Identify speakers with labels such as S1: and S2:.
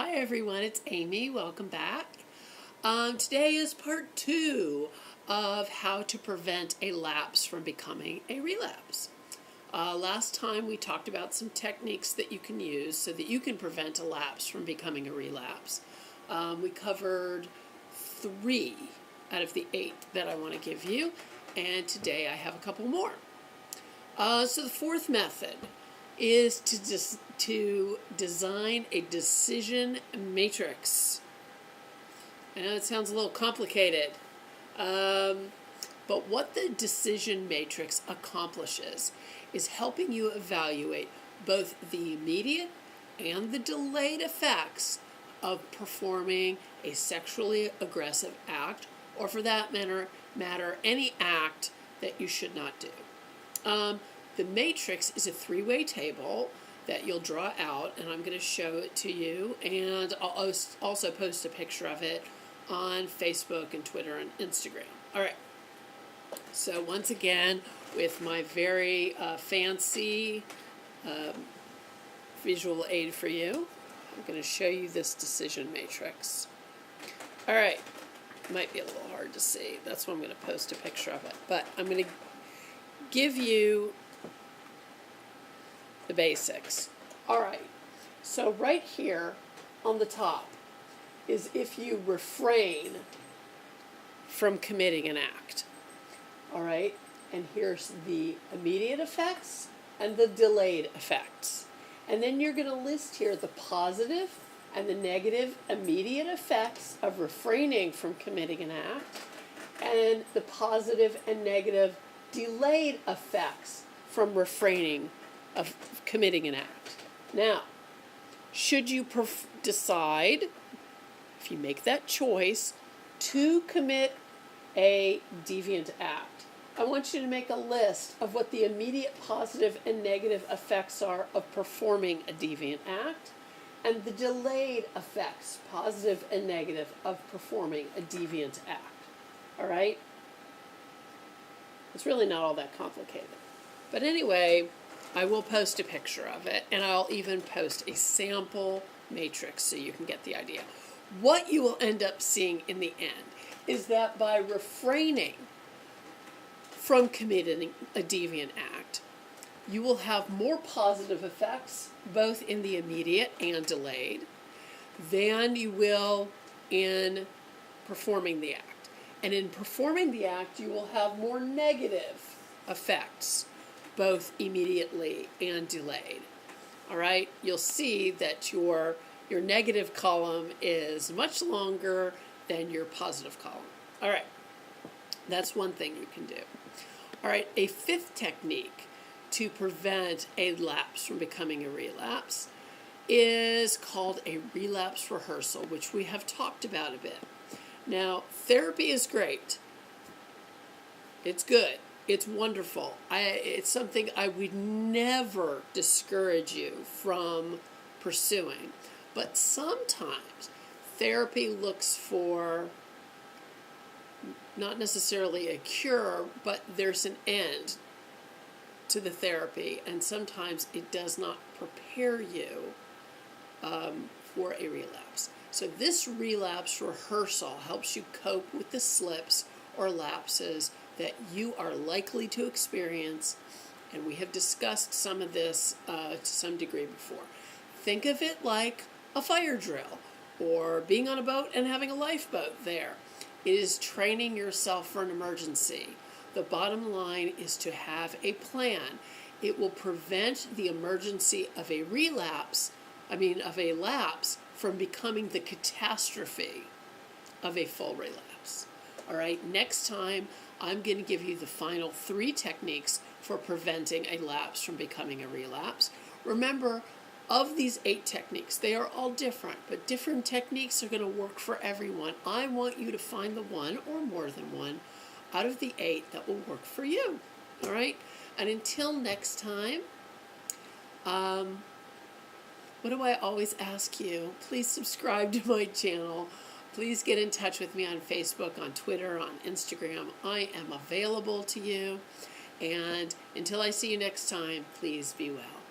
S1: Hi everyone, it's Amy. Welcome back. Today is part 2 of how to prevent a lapse from becoming a relapse. Last time we talked about some techniques that you can use so that you can prevent a lapse from becoming a relapse. We covered 3 out of the 8 that I want to give you, and today I have a couple more. So the fourth method is to design a decision matrix. I know it sounds a little complicated, but what the decision matrix accomplishes is helping you evaluate both the immediate and the delayed effects of performing a sexually aggressive act, or for that matter, any act that you should not do. The matrix is a 3-way table that you'll draw out, and I'm going to show it to you, and I'll also post a picture of it on Facebook and Twitter and Instagram. All right, so once again, with my very fancy visual aid for you, I'm going to show you this decision matrix. All right, might be a little hard to see. That's why I'm going to post a picture of it, but I'm going to give you the basics. All right, so right here on the top is if you refrain from committing an act. All right, and here's the immediate effects and the delayed effects. And then you're going to list here the positive and the negative immediate effects of refraining from committing an act, and the positive and negative delayed effects from refraining of committing an act. Now, should you decide, if you make that choice, to commit a deviant act, I want you to make a list of what the immediate positive and negative effects are of performing a deviant act, and the delayed effects, positive and negative, of performing a deviant act. All right? It's really not all that complicated. But anyway, I will post a picture of it, and I'll even post a sample matrix so you can get the idea. What you will end up seeing in the end is that by refraining from committing a deviant act, you will have more positive effects, both in the immediate and delayed, than you will in performing the act. And in performing the act, you will have more negative effects, both immediately and delayed. All right, you'll see that your negative column is much longer than your positive column. All right, that's one thing you can do. All right, a 5th technique to prevent a lapse from becoming a relapse is called a relapse rehearsal, which we have talked about a bit. Now, therapy is great. It's good. It's wonderful. It's something I would never discourage you from pursuing. But sometimes therapy looks for not necessarily a cure, but there's an end to the therapy, and sometimes it does not prepare you for a relapse. So this relapse rehearsal helps you cope with the slips or lapses that you are likely to experience, and we have discussed some of this to some degree before. Think of it like a fire drill, or being on a boat and having a lifeboat there. It is training yourself for an emergency. The bottom line is to have a plan. It will prevent the emergency of a lapse from becoming the catastrophe of a full relapse. All right, next time I'm going to give you the final 3 techniques for preventing a lapse from becoming a relapse. Remember, of these 8 techniques, they are all different, but different techniques are going to work for everyone. I want you to find the one or more than one out of the 8 that will work for you. All right? And until next time, what do I always ask you? Please subscribe to my channel. Please get in touch with me on Facebook, on Twitter, on Instagram. I am available to you. And until I see you next time, please be well.